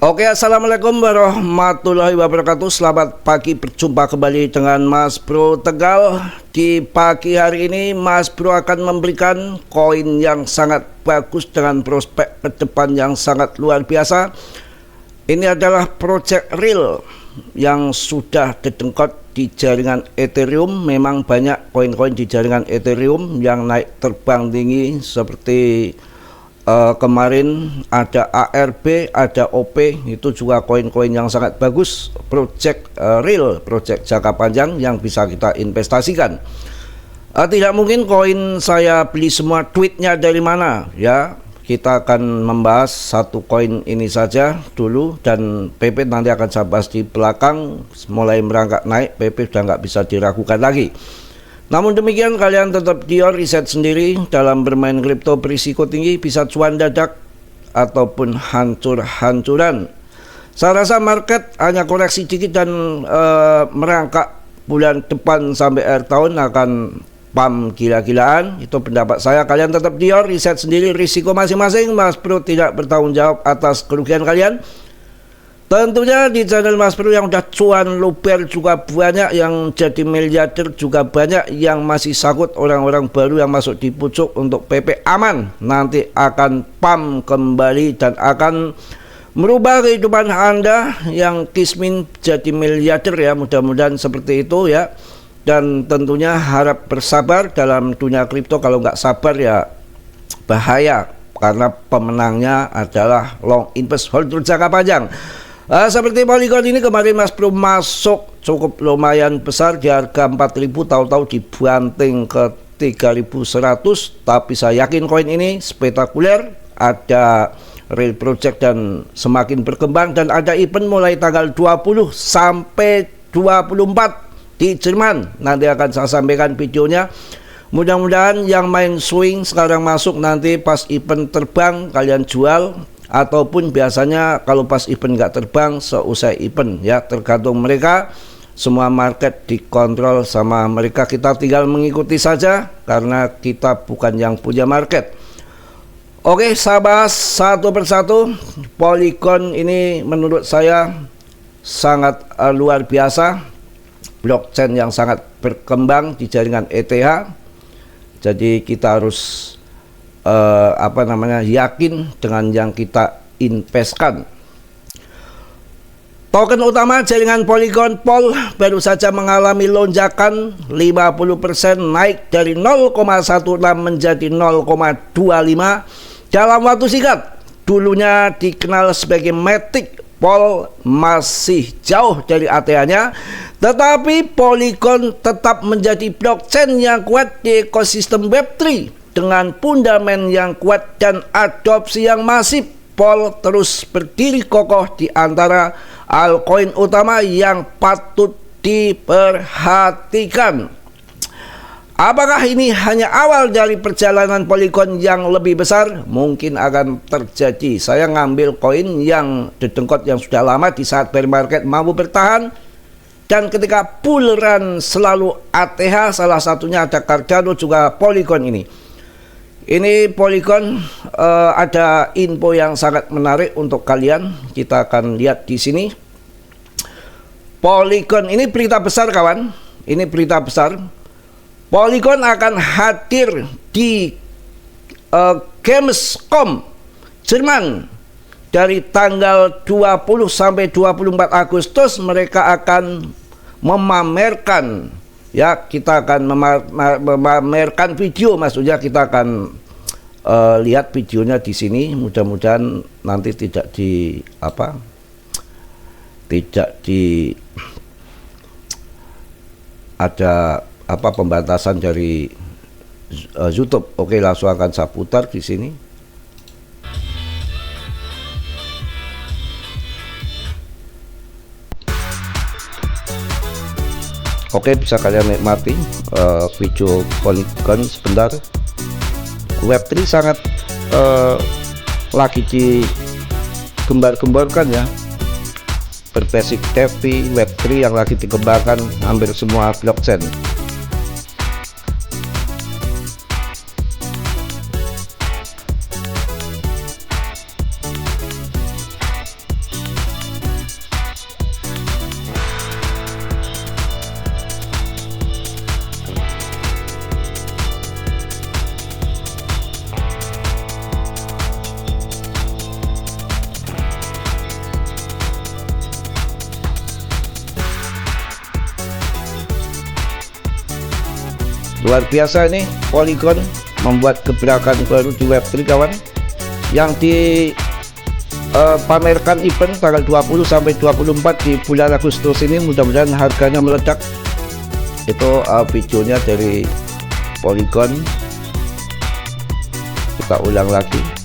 Oke, assalamualaikum warahmatullahi wabarakatuh. Selamat pagi, berjumpa kembali dengan Mas Bro Tegal. Di pagi hari ini Mas Bro akan memberikan koin yang sangat bagus dengan prospek ke depan yang sangat luar biasa. Ini adalah project real yang sudah didengkot di jaringan Ethereum. Memang banyak koin-koin di jaringan Ethereum yang naik terbang tinggi seperti kemarin ada ARB, ada OP, itu juga koin-koin yang sangat bagus, project real, project jangka panjang yang bisa kita investasikan. Tidak mungkin koin saya beli semua, tweetnya dari mana ya. Kita akan membahas satu koin ini saja dulu, dan PP nanti akan saya bahas di belakang. Mulai merangkak naik, PP sudah nggak bisa diragukan lagi. Namun demikian, kalian tetap riset sendiri. Dalam bermain kripto berisiko tinggi, bisa cuan dadak ataupun hancur-hancuran. Saya rasa market hanya koreksi dikit dan merangkak bulan depan sampai akhir tahun akan pump gila-gilaan. Itu pendapat saya. Kalian tetap riset sendiri, risiko masing-masing. Mas Bro tidak bertanggung jawab atas kerugian kalian. Tentunya di channel Mas Bro yang udah cuan luber juga banyak, yang jadi miliarder juga banyak, yang masih sakut orang-orang baru yang masuk di pucuk untuk PP aman. Nanti akan pump kembali dan akan merubah kehidupan Anda yang kismin jadi miliarder ya. Mudah-mudahan seperti itu ya. Dan tentunya harap bersabar dalam dunia kripto. Kalau nggak sabar ya bahaya, karena pemenangnya adalah long invest holder jangka panjang. Seperti Polygon ini kemarin Mas Bro masuk cukup lumayan besar di harga 4.000, tahu-tahu dibanting ke 3.100. Tapi saya yakin koin ini spektakuler, ada real project dan semakin berkembang, dan ada event mulai tanggal 20 sampai 24 di Jerman. Nanti akan saya sampaikan videonya. Mudah-mudahan yang main swing sekarang masuk, nanti pas event terbang kalian jual, ataupun biasanya kalau pas event nggak terbang seusai event ya, tergantung mereka. Semua market dikontrol sama mereka, kita tinggal mengikuti saja karena kita bukan yang punya market. Oke, saya bahas satu persatu. Polygon ini menurut saya sangat luar biasa, blockchain yang sangat berkembang di jaringan ETH. Jadi kita harus yakin dengan yang kita investkan. Token utama jaringan Polygon Pol baru saja mengalami lonjakan 50%, naik dari 0,16 menjadi 0,25 dalam waktu singkat. Dulunya dikenal sebagai Matic, Pol masih jauh dari ATH-nya, tetapi Polygon tetap menjadi blockchain yang kuat di ekosistem Web3 dengan fundament yang kuat dan adopsi yang masif. Pol terus berdiri kokoh di antara altcoin utama yang patut diperhatikan. Apakah ini hanya awal dari perjalanan Polygon yang lebih besar? Mungkin akan terjadi. Saya ngambil koin yang didengkot yang sudah lama, di saat bear market mampu bertahan, dan ketika bull run selalu ATH, salah satunya ada Cardano, juga Polygon ini. Ini Polygon ada info yang sangat menarik untuk kalian. Kita akan lihat di sini. Polygon ini berita besar kawan. Ini berita besar. Polygon akan hadir di Gamescom Jerman dari tanggal 20 sampai 24 Agustus. Mereka akan memamerkan ya, kita akan memamerkan video, maksudnya kita akan lihat videonya di sini. Mudah-mudahan nanti tidak ada pembatasan dari YouTube. Oke, langsung akan saya putar di sini. Oke, bisa kalian nikmati video Polygon sebentar. Web3 sangat lagi digembar-gemborkan ya, berbasis DeFi. Web3 yang lagi dikembangkan hampir semua blockchain. Luar biasa ini Polygon membuat gebrakan baru di Web3 kawan, yang pamerkan event tanggal 20 sampai 24 di bulan Agustus ini. Mudah-mudahan harganya meledak. Itu videonya dari Polygon. Kita ulang lagi.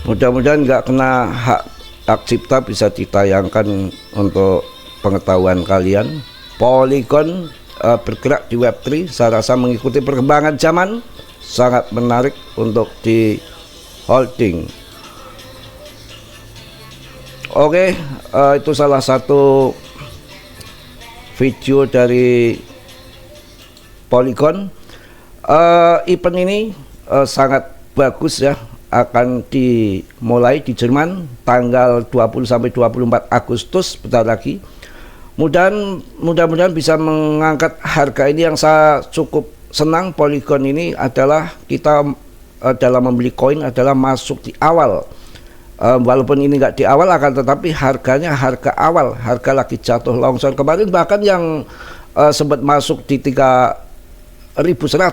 Mudah-mudahan nggak kena hak cipta, bisa ditayangkan untuk pengetahuan kalian. Polygon bergerak di Web3, saya rasa mengikuti perkembangan zaman, sangat menarik untuk di holding. Oke, itu salah satu video dari Polygon. Event ini sangat bagus ya, akan dimulai di Jerman tanggal 20 sampai 24 Agustus, bentar lagi. Mudah-mudahan bisa mengangkat harga ini. Yang saya cukup senang Polygon ini adalah kita dalam membeli koin adalah masuk di awal. Walaupun ini nggak di awal, akan tetapi harganya harga awal, harga lagi jatuh longsor kemarin, bahkan yang sempat masuk di 3.100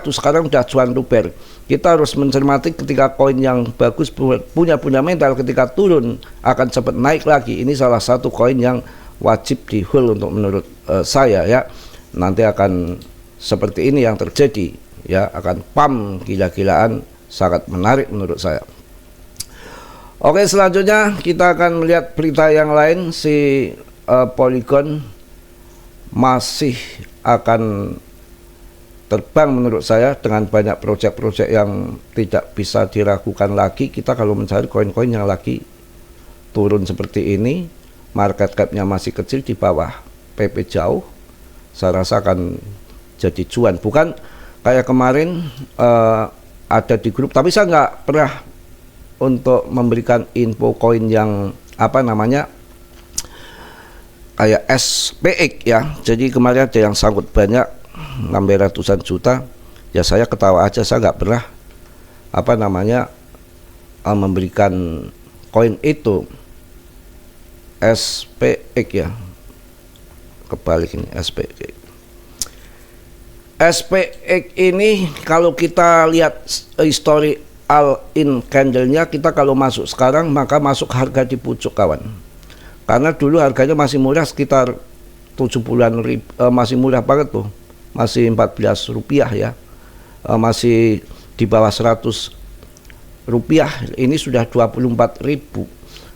sekarang udah cuan luber. Kita harus mencermati ketika koin yang bagus punya fundamental, ketika turun akan cepat naik lagi. Ini salah satu koin yang wajib di hold untuk menurut saya ya. Nanti akan seperti ini yang terjadi ya, akan pump gila-gilaan, sangat menarik menurut saya. Oke, selanjutnya kita akan melihat berita yang lain. Si Polygon masih akan terbang menurut saya dengan banyak proyek-proyek yang tidak bisa diragukan lagi. Kita kalau mencari koin-koin yang lagi turun seperti ini, market cap-nya masih kecil di bawah PP jauh, saya rasa akan jadi cuan. Bukan kayak kemarin ada di grup, tapi saya nggak pernah untuk memberikan info koin yang apa namanya kayak SPX ya. Jadi kemarin ada yang sangkut banyak, nambah ratusan juta ya, saya ketawa aja. Saya nggak pernah apa namanya memberikan koin itu SPX ya, kebalik ini SPX. SPX ini kalau kita lihat history all in candle-nya, kita kalau masuk sekarang maka masuk harga di pucuk kawan, karena dulu harganya masih murah, sekitar 70-an ribu, masih murah banget tuh, masih 14 rupiah ya, masih di bawah 100 rupiah. Ini sudah 24.000.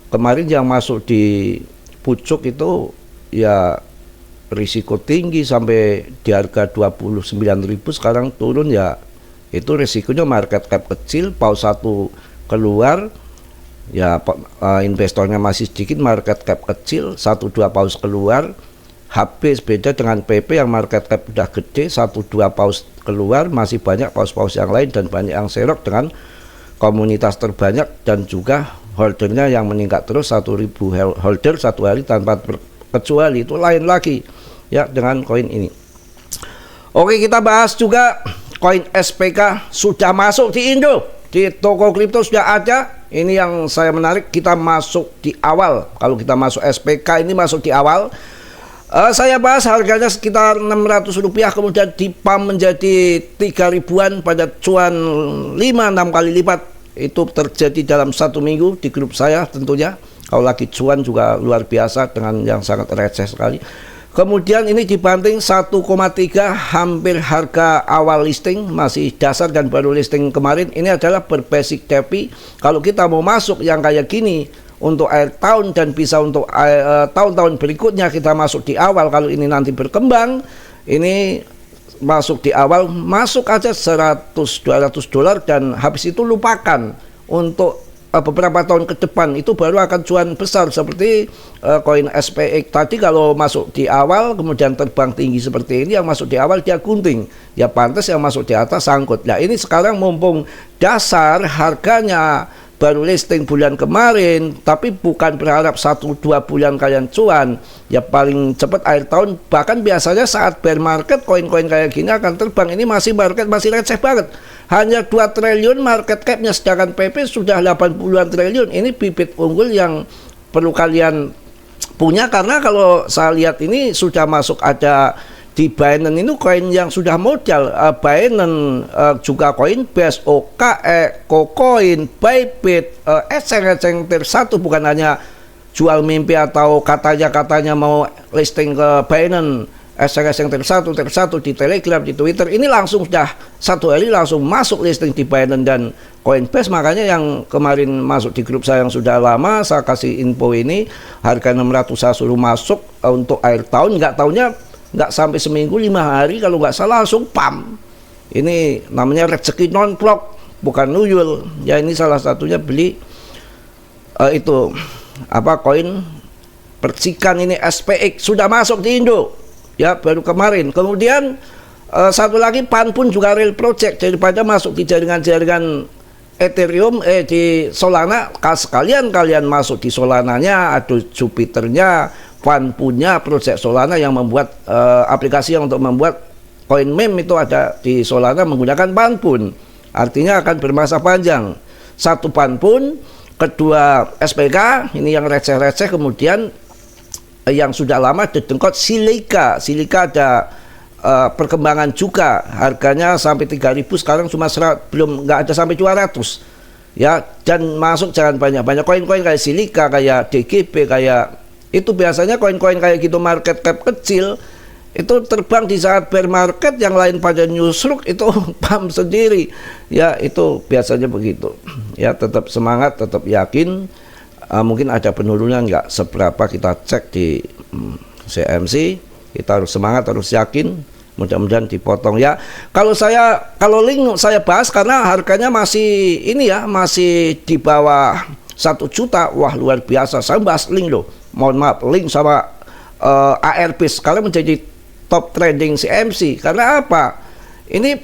Kemarin yang masuk di pucuk itu ya risiko tinggi sampai di harga 29.000, sekarang turun ya, itu risikonya market cap kecil, paus satu keluar ya, investornya masih sedikit, market cap kecil, 1-2 paus keluar. habis. Beda dengan PP yang market cap udah gede, 1-2 paus keluar, masih banyak paus-paus yang lain dan banyak yang serok dengan komunitas terbanyak dan juga holdernya yang meningkat terus, 1.000 holder satu hari tanpa terkecuali. Itu lain lagi ya dengan koin ini. Oke, kita bahas juga koin SPK sudah masuk di Indo, di toko kripto sudah ada. Ini yang saya menarik, kita masuk di awal. Kalau kita masuk SPK ini masuk di awal. Saya bahas harganya sekitar 600 rupiah, kemudian dipam menjadi 3 ribuan pada cuan 5-6 kali lipat. Itu terjadi dalam 1 minggu di grup saya tentunya. Kalau lagi cuan juga luar biasa dengan yang sangat receh sekali. Kemudian ini dibanting 1,3, hampir harga awal listing, masih dasar dan baru listing kemarin. Ini adalah berbasic DeFi. Kalau kita mau masuk yang kayak gini untuk akhir tahun dan bisa untuk tahun-tahun berikutnya, kita masuk di awal. Kalau ini nanti berkembang, ini masuk di awal, masuk aja 100-200 dolar dan habis itu lupakan untuk beberapa tahun ke depan itu baru akan cuan besar seperti koin SPX tadi. Kalau masuk di awal kemudian terbang tinggi seperti ini, yang masuk di awal dia gunting, ya pantas yang masuk di atas sangkut. Nah ini sekarang mumpung dasar harganya baru listing bulan kemarin, tapi bukan berharap 1-2 bulan kalian cuan, ya paling cepat akhir tahun. Bahkan biasanya saat bear market koin-koin kayak gini akan terbang. Ini masih market masih receh banget, hanya 2 triliun market capnya, sedangkan PP sudah 80-an triliun. Ini bibit unggul yang perlu kalian punya, karena kalau saya lihat ini sudah masuk ada di Binance ini koin yang sudah modal, Binance, juga Coinbase, OKE, KuCoin, Bybit, eceng-eceng tier 1, bukan hanya jual mimpi atau katanya mau listing ke Binance, eceng-eceng tier 1 di Telegram, di Twitter, ini langsung sudah satu hari langsung masuk listing di Binance dan Coinbase. Makanya yang kemarin masuk di grup saya yang sudah lama, saya kasih info ini harga 600 saya suruh masuk untuk akhir tahun, nggak taunya nggak sampai seminggu 5 hari kalau nggak salah langsung pam. Ini namanya rezeki non-vlog, bukan nuyul ya. Ini salah satunya beli itu apa, koin percikan ini SPX sudah masuk di Indo ya baru kemarin. Kemudian satu lagi Pan pun juga real project, daripada masuk di jaringan-jaringan Ethereum di Solana, sekalian kalian masuk di Solananya, ada Jupiternya. Pan punya project Solana yang membuat aplikasi yang untuk membuat koin meme itu ada di Solana menggunakan Pan pun. Artinya akan bermasa panjang. Satu Pan pun, kedua SPK, ini yang receh-receh. Kemudian yang sudah lama dedengkot Silika. Silika ada perkembangan juga, harganya sampai 3.000, sekarang cuma belum, nggak ada sampai 200 ya. Dan masuk jangan banyak-banyak koin-koin kayak Silika, kayak DGB, kayak itu biasanya koin-koin kayak gitu market cap kecil itu terbang di saat bear market, yang lain pada nyusruk itu pam sendiri ya. Itu biasanya begitu ya. Tetap semangat, tetap yakin. Mungkin ada penurunan nggak seberapa, kita cek di CMC. Kita harus semangat, harus yakin, mudah-mudahan dipotong ya. Kalau link saya bahas karena harganya masih ini ya, masih di bawah 1 juta. Wah luar biasa, saya bahas link loh. Mohon maaf, link sama ARP sekarang menjadi top trending CMC. Karena apa? Ini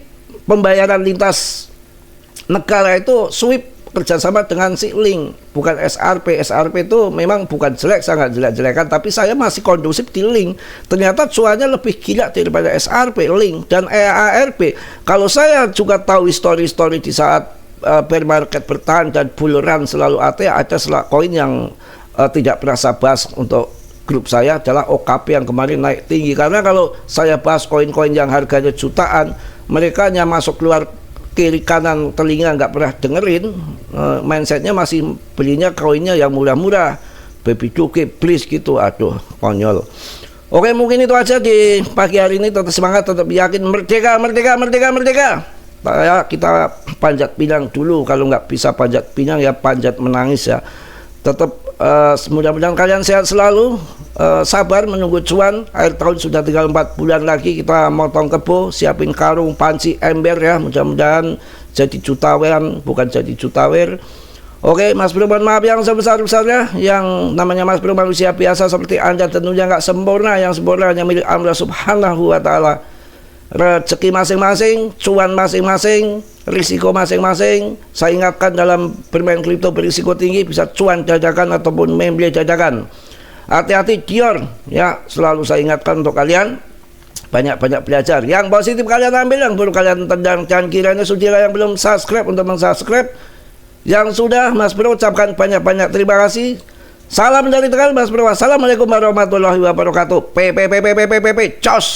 pembayaran lintas negara itu swipe kerjasama dengan si link, bukan SRP. SRP itu memang bukan jelek, sangat jelek-jelekan, tapi saya masih kondusif di link. Ternyata cuannya lebih gila daripada SRP, link dan ARP. Kalau saya juga tahu story-story di saat bear market bertahan dan bull run selalu ada koin yang tidak pernah saya bahas untuk grup saya adalah OKP yang kemarin naik tinggi. Karena kalau saya bahas koin-koin yang harganya jutaan, mereka hanya masuk keluar kiri kanan telinga, nggak pernah dengerin. Mindsetnya masih belinya koinnya yang murah-murah, baby duke, please gitu. Aduh, konyol. Oke, mungkin itu aja di pagi hari ini. Tetap semangat, tetap yakin, merdeka, merdeka, merdeka, merdeka. Kita panjat pinang dulu, kalau nggak bisa panjat pinang ya panjat menangis ya. Tetap mudah-mudahan kalian sehat selalu, sabar menunggu cuan. Akhir tahun sudah tinggal 4 bulan lagi, kita motong kebo, siapin karung, panci, ember ya. Mudah-mudahan jadi jutawan, bukan jadi jutawer. Oke, Mas Bro, mohon maaf yang sebesar-besarnya. Yang namanya Mas Bro manusia biasa seperti Anda, tentunya nggak sempurna. Yang sempurna hanya milik Allah Subhanahu wa Ta'ala. Rezeki masing-masing, cuan masing-masing, risiko masing-masing. Saya ingatkan, dalam bermain kripto berisiko tinggi, bisa cuan dadakan ataupun memble dadakan. Hati-hati Dior ya, selalu saya ingatkan untuk kalian. Banyak-banyak belajar. Yang positif kalian ambil, yang buruk kalian tendang. Jangan kiranya saudara yang belum subscribe untuk mensubscribe. Yang sudah, Mas Bro ucapkan banyak-banyak terima kasih. Salam dari Tegal, Mas Bro. Assalamualaikum warahmatullahi wabarakatuh. Cos.